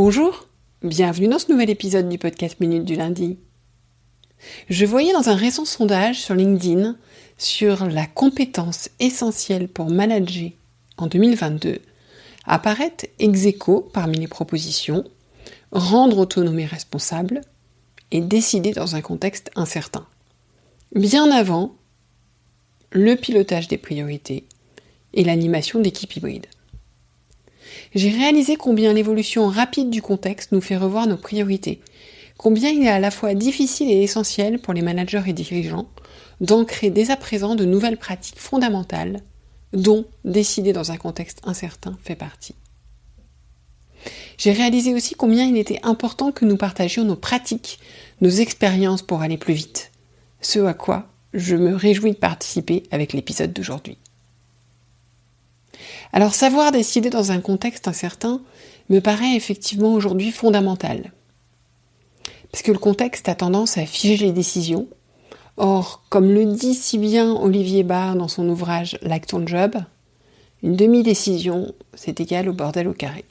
Bonjour, bienvenue dans ce nouvel épisode du podcast Minute du lundi. Je voyais dans un récent sondage sur LinkedIn sur la compétence essentielle pour manager en 2022 apparaître ex aequo parmi les propositions, rendre autonome et responsable et décider dans un contexte incertain. Bien avant le pilotage des priorités et l'animation d'équipes hybrides. J'ai réalisé combien l'évolution rapide du contexte nous fait revoir nos priorités, combien il est à la fois difficile et essentiel pour les managers et dirigeants d'ancrer dès à présent de nouvelles pratiques fondamentales, dont décider dans un contexte incertain fait partie. J'ai réalisé aussi combien il était important que nous partagions nos pratiques, nos expériences pour aller plus vite, ce à quoi je me réjouis de participer avec l'épisode d'aujourd'hui. Alors savoir décider dans un contexte incertain me paraît effectivement aujourd'hui fondamental. Parce que le contexte a tendance à figer les décisions. Or, comme le dit si bien Olivier Barr dans son ouvrage « Like ton job », une demi-décision, c'est égal au bordel au carré.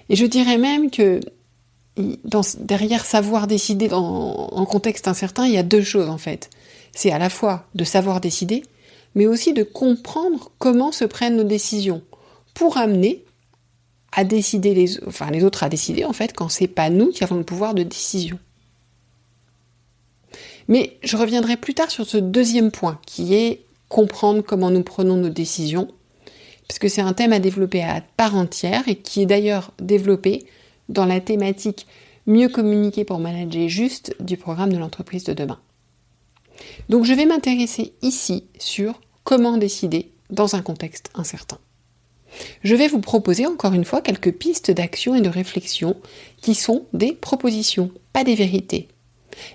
Et je dirais même que derrière savoir décider en contexte incertain, il y a deux choses en fait. C'est à la fois de savoir décider, mais aussi de comprendre comment se prennent nos décisions pour amener à décider les autres à décider en fait quand c'est pas nous qui avons le pouvoir de décision. Mais je reviendrai plus tard sur ce deuxième point qui est comprendre comment nous prenons nos décisions, parce que c'est un thème à développer à part entière et qui est d'ailleurs développé dans la thématique mieux communiquer pour manager juste du programme de l'entreprise de demain. Donc je vais m'intéresser ici sur comment décider dans un contexte incertain. Je vais vous proposer encore une fois quelques pistes d'action et de réflexion qui sont des propositions, pas des vérités.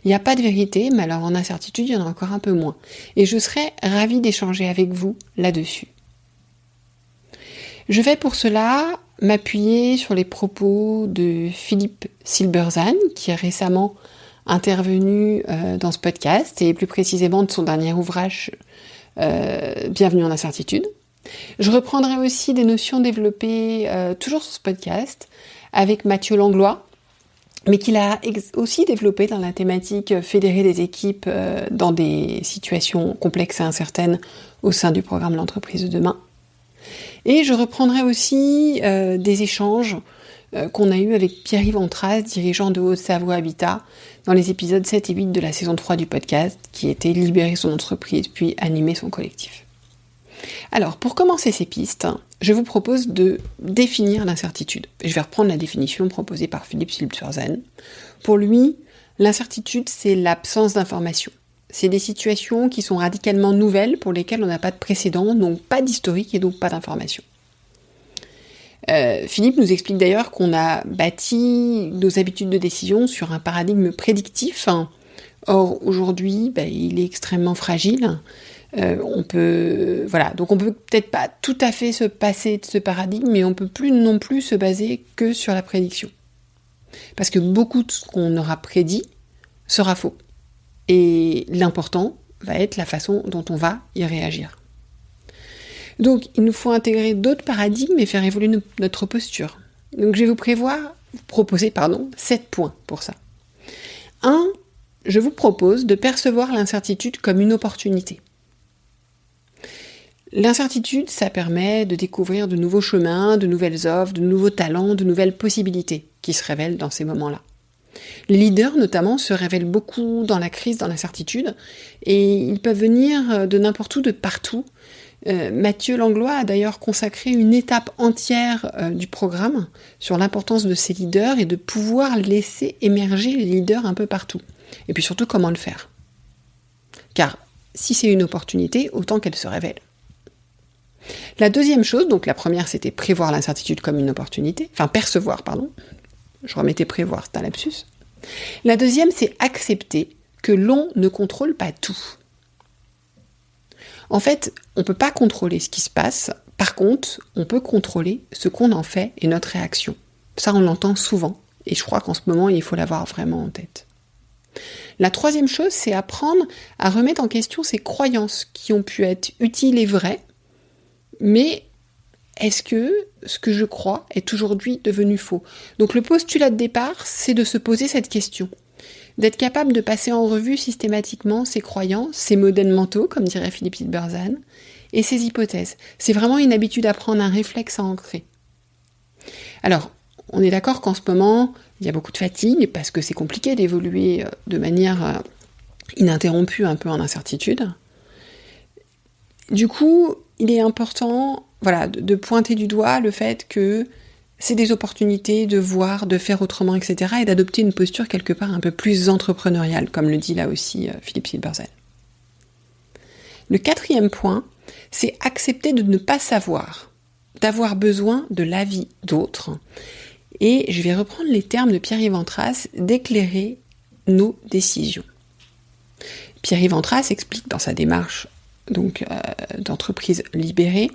Il n'y a pas de vérité, mais alors en incertitude, il y en a encore un peu moins. Et je serais ravie d'échanger avec vous là-dessus. Je vais pour cela m'appuyer sur les propos de Philippe Silberzahn, qui est récemment intervenu dans ce podcast, et plus précisément de son dernier ouvrage Bienvenue en incertitude. Je reprendrai aussi des notions développées toujours sur ce podcast avec Mathieu Langlois, mais qu'il a aussi développé dans la thématique fédérer des équipes dans des situations complexes et incertaines au sein du programme L'entreprise de demain. Et je reprendrai aussi des échanges qu'on a eus avec Pierre-Yves Antras, dirigeant de Haute-Savoie Habitat, dans les épisodes 7 et 8 de la saison 3 du podcast, qui était libérer son entreprise puis animer son collectif. Alors, pour commencer ces pistes, je vous propose de définir l'incertitude. Je vais reprendre la définition proposée par Philippe Silberzahn. Pour lui, l'incertitude, c'est l'absence d'information. C'est des situations qui sont radicalement nouvelles pour lesquelles on n'a pas de précédent, donc pas d'historique et donc pas d'information. Philippe nous explique d'ailleurs qu'on a bâti nos habitudes de décision sur un paradigme prédictif. Or, aujourd'hui, il est extrêmement fragile. Donc on peut peut-être pas tout à fait se passer de ce paradigme, mais on peut plus non plus se baser que sur la prédiction. Parce que beaucoup de ce qu'on aura prédit sera faux. Et l'important va être la façon dont on va y réagir. Donc, il nous faut intégrer d'autres paradigmes et faire évoluer notre posture. Donc, je vais vous proposer 7 points pour ça. 1. Je vous propose de percevoir l'incertitude comme une opportunité. L'incertitude, ça permet de découvrir de nouveaux chemins, de nouvelles offres, de nouveaux talents, de nouvelles possibilités qui se révèlent dans ces moments-là. Les leaders, notamment, se révèlent beaucoup dans la crise, dans l'incertitude, et ils peuvent venir de n'importe où, de partout. Mathieu Langlois a d'ailleurs consacré une étape entière du programme sur l'importance de ces leaders et de pouvoir laisser émerger les leaders un peu partout. Et puis surtout, comment le faire. Car si c'est une opportunité, autant qu'elle se révèle. La deuxième chose, donc la première c'était prévoir l'incertitude comme une opportunité, percevoir. Je remettais prévoir, c'est un lapsus. La deuxième, c'est accepter que l'on ne contrôle pas tout. En fait, on ne peut pas contrôler ce qui se passe. Par contre, on peut contrôler ce qu'on en fait et notre réaction. Ça, on l'entend souvent. Et je crois qu'en ce moment, il faut l'avoir vraiment en tête. La troisième chose, c'est apprendre à remettre en question ces croyances qui ont pu être utiles et vraies, mais est-ce que ce que je crois est aujourd'hui devenu faux? Donc le postulat de départ, c'est de se poser cette question. D'être capable de passer en revue systématiquement ses croyances, ses modèles mentaux, comme dirait Philippe Silberzahn, et ses hypothèses. C'est vraiment une habitude à prendre, un réflexe à ancrer. Alors, on est d'accord qu'en ce moment, il y a beaucoup de fatigue, parce que c'est compliqué d'évoluer de manière ininterrompue, un peu en incertitude. Du coup, il est important de pointer du doigt le fait que c'est des opportunités de voir, de faire autrement, etc. et d'adopter une posture quelque part un peu plus entrepreneuriale, comme le dit là aussi Philippe Silberzahn. Le 4e point, c'est accepter de ne pas savoir, d'avoir besoin de l'avis d'autres. Et je vais reprendre les termes de Pierre-Yves Antras, d'éclairer nos décisions. Pierre-Yves Antras explique dans sa démarche d'entreprise libérée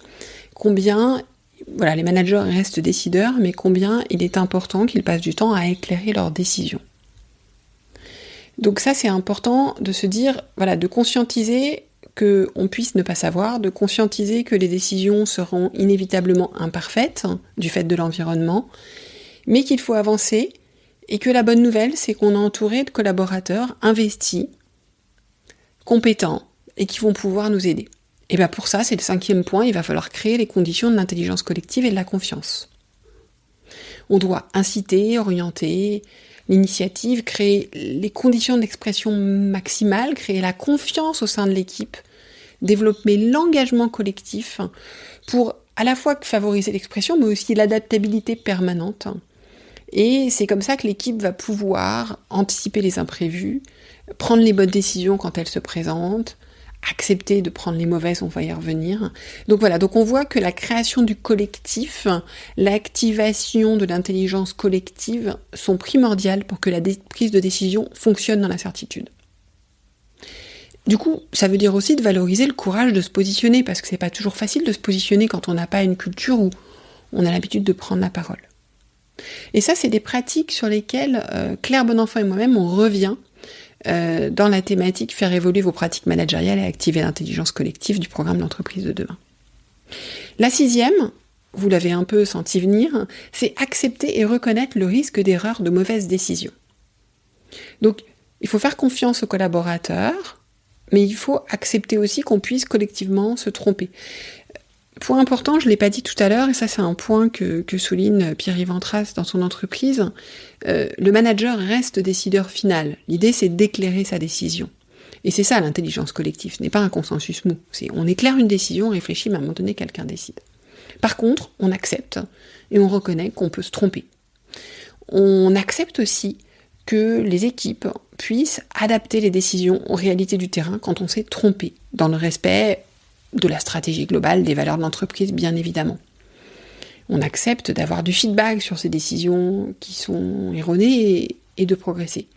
combien les managers restent décideurs, mais combien il est important qu'ils passent du temps à éclairer leurs décisions. Donc ça, c'est important de se dire, de conscientiser qu'on puisse ne pas savoir, de conscientiser que les décisions seront inévitablement imparfaites du fait de l'environnement, mais qu'il faut avancer, et que la bonne nouvelle, c'est qu'on est entouré de collaborateurs investis, compétents, et qui vont pouvoir nous aider. Et bien pour ça, c'est le 5e point, il va falloir créer les conditions de l'intelligence collective et de la confiance. On doit inciter, orienter l'initiative, créer les conditions d'expression maximale, créer la confiance au sein de l'équipe, développer l'engagement collectif pour à la fois favoriser l'expression, mais aussi l'adaptabilité permanente. Et c'est comme ça que l'équipe va pouvoir anticiper les imprévus, prendre les bonnes décisions quand elles se présentent, accepter de prendre les mauvaises, on va y revenir. Donc on voit que la création du collectif, l'activation de l'intelligence collective sont primordiales pour que la prise de décision fonctionne dans la certitude. Du coup, ça veut dire aussi de valoriser le courage de se positionner, parce que c'est pas toujours facile de se positionner quand on n'a pas une culture où on a l'habitude de prendre la parole. Et ça, c'est des pratiques sur lesquelles Claire Bonenfant et moi-même, on revient dans la thématique « Faire évoluer vos pratiques managériales et activer l'intelligence collective » du programme d'entreprise de demain. La 6e, vous l'avez un peu senti venir, c'est accepter et reconnaître le risque d'erreur de mauvaises décisions. Donc, il faut faire confiance aux collaborateurs, mais il faut accepter aussi qu'on puisse collectivement se tromper. Point important, je ne l'ai pas dit tout à l'heure, et ça c'est un point que souligne Pierre-Yves Antras dans son entreprise, le manager reste décideur final. L'idée c'est d'éclairer sa décision. Et c'est ça l'intelligence collective, ce n'est pas un consensus mou. On éclaire une décision, on réfléchit, mais à un moment donné quelqu'un décide. Par contre, on accepte et on reconnaît qu'on peut se tromper. On accepte aussi que les équipes puissent adapter les décisions aux réalités du terrain quand on s'est trompé, dans le respect de la stratégie globale, des valeurs de l'entreprise, bien évidemment. On accepte d'avoir du feedback sur ces décisions qui sont erronées et de progresser.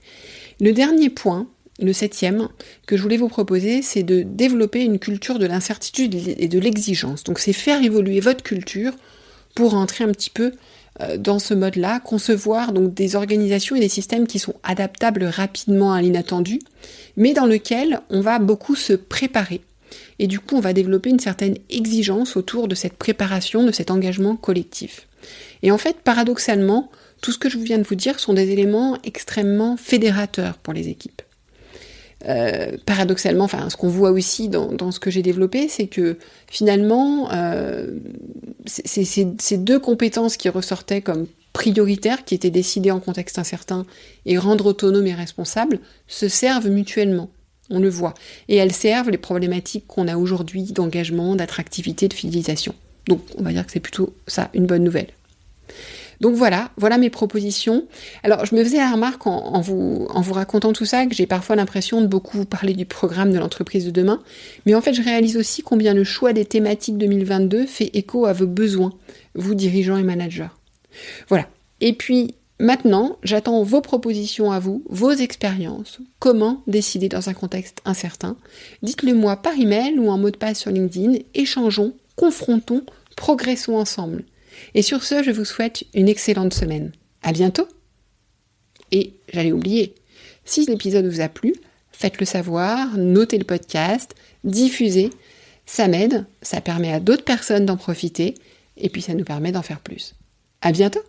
Le dernier point, le 7e, que je voulais vous proposer, c'est de développer une culture de l'incertitude et de l'exigence. Donc c'est faire évoluer votre culture pour entrer un petit peu dans ce mode-là, concevoir donc des organisations et des systèmes qui sont adaptables rapidement à l'inattendu, mais dans lequel on va beaucoup se préparer. Et du coup, on va développer une certaine exigence autour de cette préparation, de cet engagement collectif. Et en fait, paradoxalement, tout ce que je viens de vous dire sont des éléments extrêmement fédérateurs pour les équipes. Paradoxalement, ce qu'on voit aussi dans ce que j'ai développé, c'est que finalement, ces deux compétences qui ressortaient comme prioritaires, qui étaient décidées en contexte incertain, et rendre autonome et responsable, se servent mutuellement. On le voit. Et elles servent les problématiques qu'on a aujourd'hui d'engagement, d'attractivité, de fidélisation. Donc, on va dire que c'est plutôt ça, une bonne nouvelle. Donc voilà mes propositions. Alors, je me faisais la remarque en vous racontant tout ça, que j'ai parfois l'impression de beaucoup vous parler du programme de l'entreprise de demain. Mais en fait, je réalise aussi combien le choix des thématiques 2022 fait écho à vos besoins, vous dirigeants et managers. Voilà. Et puis, maintenant, j'attends vos propositions à vous, vos expériences, comment décider dans un contexte incertain. Dites-le moi par email ou en mot de passe sur LinkedIn, échangeons, confrontons, progressons ensemble. Et sur ce, je vous souhaite une excellente semaine. À bientôt! Et j'allais oublier, si l'épisode vous a plu, faites-le savoir, notez le podcast, diffusez, ça m'aide, ça permet à d'autres personnes d'en profiter. et puis ça nous permet d'en faire plus. À bientôt!